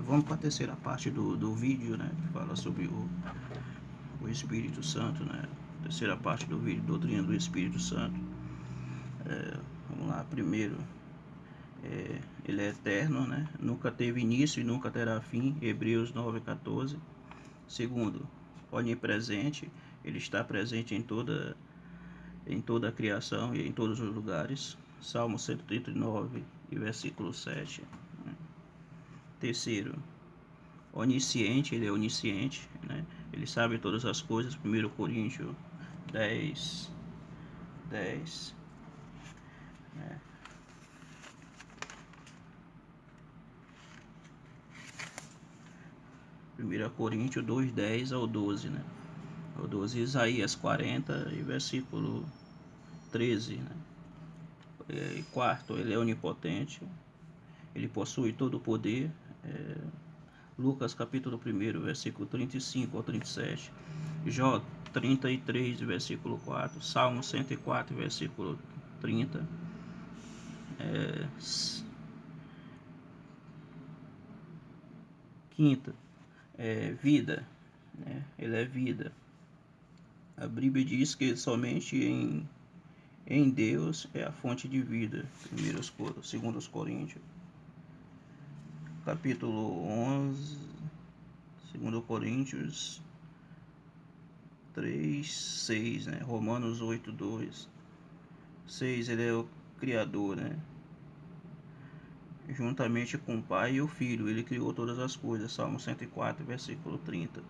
Vamos para a terceira parte do vídeo, né, que fala sobre o Espírito Santo, né? Terceira parte do vídeo, doutrina do Espírito Santo. Vamos lá, primeiro, ele é eterno, né? Nunca teve início e nunca terá fim, Hebreus 9:14. Segundo, onipresente, ele está presente em toda a criação e em todos os lugares, Salmo 139 e versículo 7. Terceiro, onisciente, ele é onisciente, né? Ele sabe todas as coisas, 1 Coríntios 10, né? 1 Coríntios 2:10 ao 12, né? Ao 12, Isaías 40 e versículo 13, né? E quarto, ele é onipotente, ele possui todo o poder, Lucas capítulo 1, versículo 35 ao 37, Jó 33, versículo 4, Salmo 104, versículo 30, quinto, vida, né? Ele é vida. A Bíblia diz que somente em Deus é a fonte de vida. 2 Coríntios, capítulo 11, 2 Coríntios 3, 6, né? Romanos 8, 2. 6, ele é o Criador, né? Juntamente com o Pai e o Filho, ele criou todas as coisas. Salmo 104, versículo 30.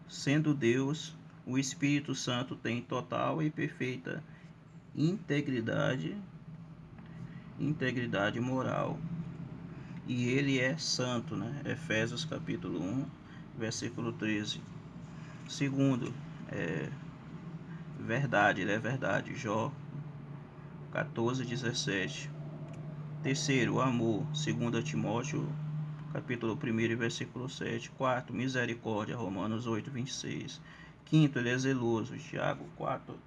Sendo Deus, o Espírito Santo tem total e perfeita integridade moral. E ele é santo, né? Efésios capítulo 1, versículo 13. Segundo, verdade, ele é verdade. Jó 14, 17. Terceiro, amor. 2 Timóteo capítulo 1, versículo 7. Quarto, misericórdia. Romanos 8, 26. Quinto, ele é zeloso. Tiago 4,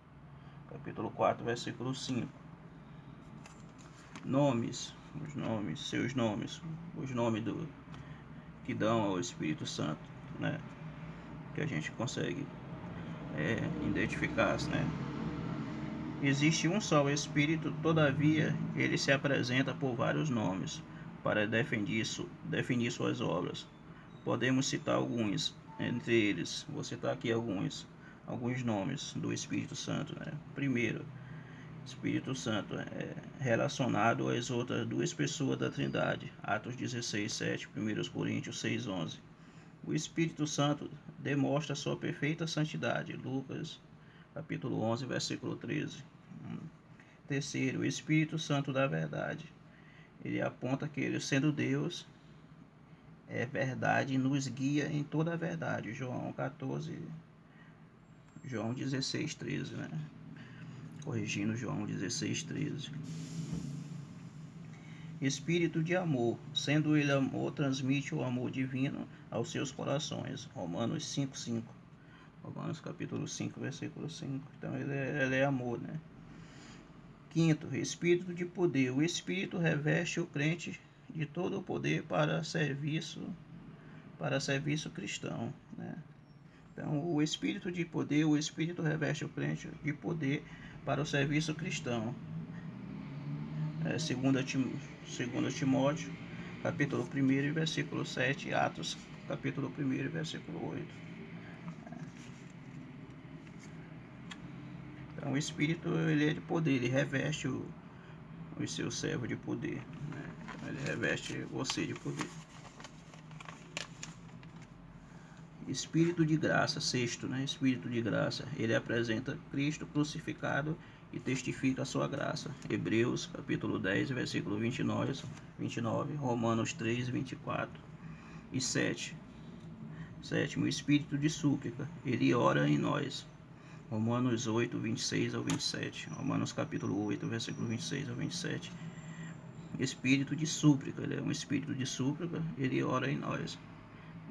capítulo 4, versículo 5. Nomes, seus nomes, os nomes que dão ao Espírito Santo, né? Que a gente consegue identificar, né? Existe um só Espírito, todavia ele se apresenta por vários nomes para definir suas obras. Podemos citar alguns, entre eles, vou citar aqui alguns nomes do Espírito Santo, né? Primeiro, Espírito Santo é relacionado às outras duas pessoas da Trindade, Atos 16, 7, 1 Coríntios 6, 11. O Espírito Santo demonstra sua perfeita santidade, Lucas capítulo 11, versículo 13. Terceiro, o Espírito Santo da verdade. Ele aponta que ele, sendo Deus, é verdade e nos guia em toda a verdade. João 16, 13, né? Corrigindo João 16, 13. Espírito de amor, sendo ele amor, transmite o amor divino aos seus corações. Romanos 5, 5. Romanos capítulo 5, versículo 5. Então ele é amor, né? Quinto, espírito de poder. O Espírito reveste o crente de todo o poder para serviço cristão, né? Então, o Espírito de poder, o Espírito reveste o crente de poder para o serviço cristão. 2 Timóteo, capítulo 1, versículo 7, Atos, capítulo 1, versículo 8. Então, o Espírito, ele é de poder, ele reveste os seus servos de poder, né? Então, ele reveste você de poder. Espírito de graça, sexto, né? Espírito de graça, ele apresenta Cristo crucificado e testifica a sua graça. Hebreus capítulo 10, versículo 29, Romanos 3, 24 e 7. Sétimo, espírito de súplica, ele ora em nós. Romanos 8, 26 ao 27. Romanos capítulo 8, versículo 26 ao 27. Espírito de súplica, ele é um espírito de súplica, ele ora em nós,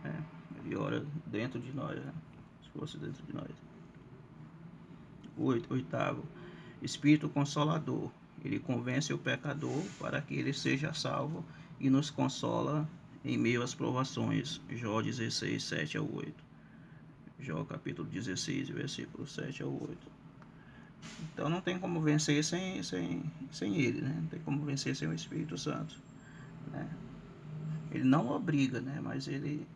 né? Ele ora dentro de nós, né? Se fosse dentro de nós. Oitavo, espírito consolador, ele convence o pecador para que ele seja salvo e nos consola em meio às provações. Jó 16, 7 ao 8. Jó capítulo 16, versículo 7 ao 8. Então não tem como vencer sem ele, né? Não tem como vencer sem o Espírito Santo, né? Ele não obriga, né? Mas ele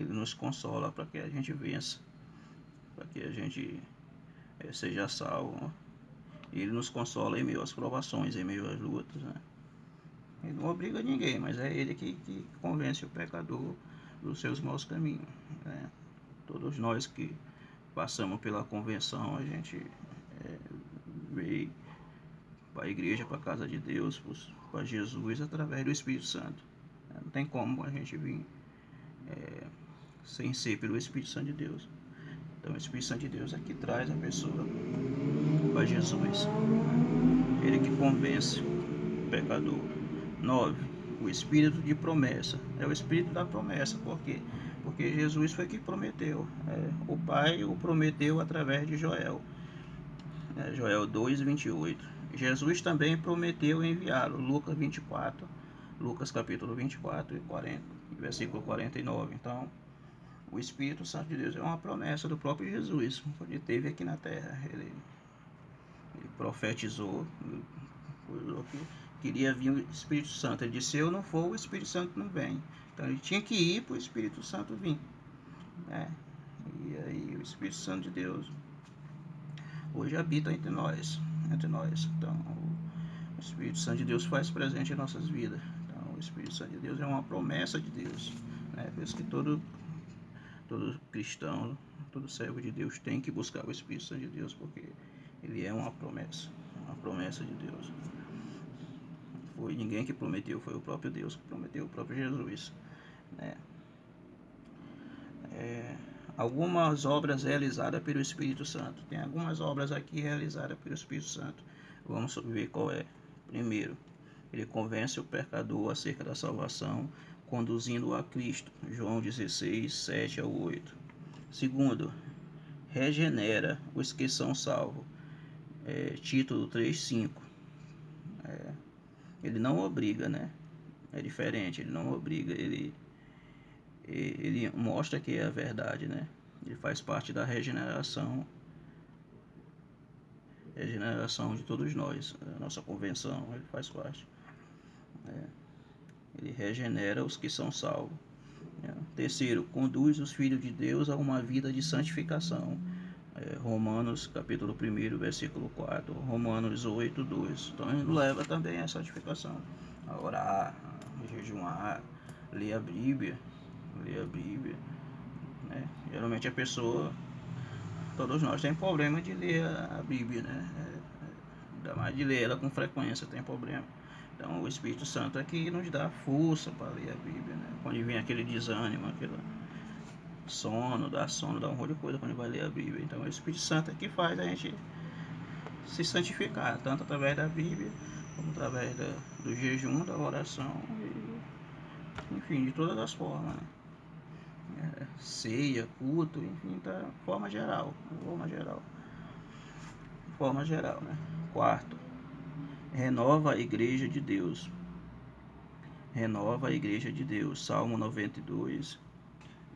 nos consola para que a gente vença, para que a gente seja salvo. Ele nos consola em meio às provações, em meio às lutas, né? Ele não obriga ninguém, mas é ele que convence o pecador dos seus maus caminhos, né? Todos nós que passamos pela convenção, a gente veio para a igreja, para a casa de Deus, para Jesus, através do Espírito Santo. Não tem como a gente vir sem ser pelo Espírito Santo de Deus. Então o Espírito Santo de Deus é que traz a pessoa para Jesus. Ele que convence o pecador. 9. O Espírito de promessa. É o Espírito da promessa. Por quê? Porque Jesus foi que prometeu. O Pai o prometeu através de Joel. Joel 2, 28. Jesus também prometeu enviá-lo. Lucas 24. Lucas capítulo 24 e 40, versículo 49. Então, o Espírito Santo de Deus é uma promessa do próprio Jesus, quando ele esteve aqui na terra. Ele profetizou que queria vir o Espírito Santo. Ele disse: se eu não for, o Espírito Santo não vem. Então ele tinha que ir para o Espírito Santo vir, né? E aí o Espírito Santo de Deus hoje habita entre nós. Então o Espírito Santo de Deus faz presente em nossas vidas. Então o Espírito Santo de Deus é uma promessa de Deus, né? Por isso que todo cristão, todo servo de Deus tem que buscar o Espírito Santo de Deus, porque ele é uma promessa de Deus. Foi ninguém que prometeu, foi o próprio Deus que prometeu, o próprio Jesus, né? Algumas obras realizadas pelo Espírito Santo. Tem algumas obras aqui realizadas pelo Espírito Santo. Vamos ver qual é. Primeiro, ele convence o pecador acerca da salvação, conduzindo-o a Cristo. João 16, 7 ao 8. Segundo, regenera os que são salvos. Título 3, 5. Ele não obriga, né? É diferente, ele não obriga, ele mostra que é a verdade, né? Ele faz parte da regeneração de todos nós, a nossa convenção, ele faz parte. Ele regenera os que são salvos. Terceiro, conduz os filhos de Deus a uma vida de santificação. Romanos capítulo 1, versículo 4, Romanos 8, 2. Então ele leva também a santificação, a orar, a jejuar, ler a Bíblia, né? Geralmente a pessoa, todos nós temos problema de ler a Bíblia, né? Ainda mais de ler ela com frequência, tem problema. Então o Espírito Santo é que nos dá força para ler a Bíblia, né? Quando vem aquele desânimo, aquele sono, dá um monte de coisa quando vai ler a Bíblia. Então o Espírito Santo é que faz a gente se santificar, tanto através da Bíblia, como através do jejum, da oração, enfim, de todas as formas, né? Ceia, culto, enfim, tá, forma geral, né? Quarto, renova a igreja de Deus. Salmo 92,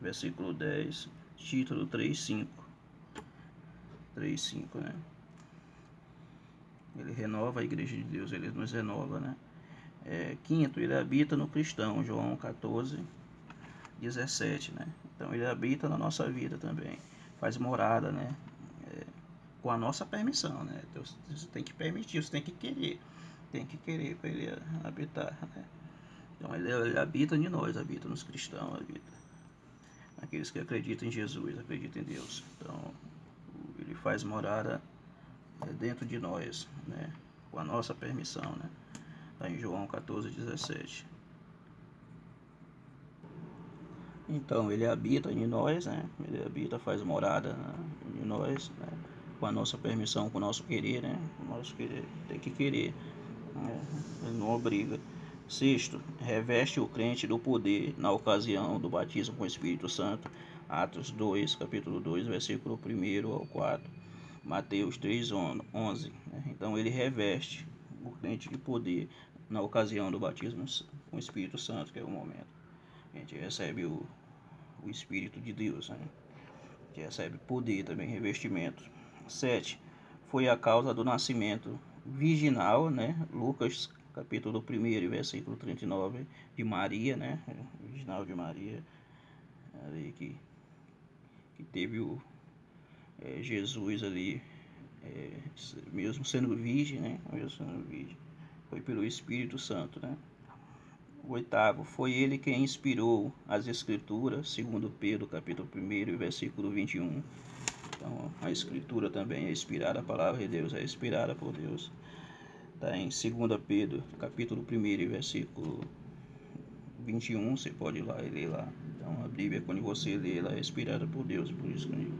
versículo 10, título 3:5, né? Ele renova a igreja de Deus, ele nos renova, né? Quinto, ele habita no cristão, João 14, 17, né? Então ele habita na nossa vida também, faz morada, né? Com a nossa permissão, né? Então, você tem que permitir, você tem que querer para ele habitar, né? Então ele habita em nós, habita nos cristãos, habita naqueles que acreditam em Jesus, acreditam em Deus. Então ele faz morada dentro de nós, né? Com a nossa permissão, né? Está em João 14, 17. Então ele habita em nós, né? Ele habita, faz morada, né, em nós, né? Com a nossa permissão, com o nosso querer, né? O nosso querer, tem que querer, né? Ele não obriga. Sexto, reveste o crente do poder na ocasião do batismo com o Espírito Santo. Atos 2, capítulo 2, versículo 1 ao 4. Mateus 3, 11. Né? Então ele reveste, o crente de poder na ocasião do batismo com o Espírito Santo, que é o momento. A gente recebe o Espírito de Deus, né? A gente recebe poder também, revestimento. 7. Foi a causa do nascimento virginal, né? Lucas capítulo 1, versículo 39, de Maria, né? Virginal de Maria, ali que teve Jesus ali, mesmo sendo virgem, né? Mesmo sendo virgem, foi pelo Espírito Santo, né? 8. Foi ele quem inspirou as Escrituras, segundo Pedro, capítulo 1, versículo 21. Então, a Escritura também é inspirada, a palavra de Deus é inspirada por Deus. Está em 2 Pedro, capítulo 1, versículo 21, você pode ir lá e ler lá. Então, a Bíblia, quando você lê, ela é inspirada por Deus, por isso que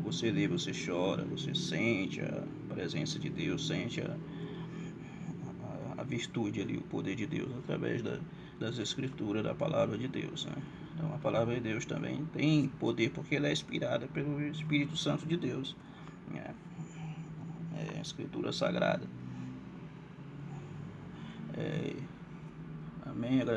você lê, você chora, você sente a presença de Deus, sente a virtude ali, o poder de Deus, através das Escrituras, da palavra de Deus, né? Então, a palavra de Deus também tem poder, porque ela é inspirada pelo Espírito Santo de Deus, né? É a Escritura Sagrada. Amém.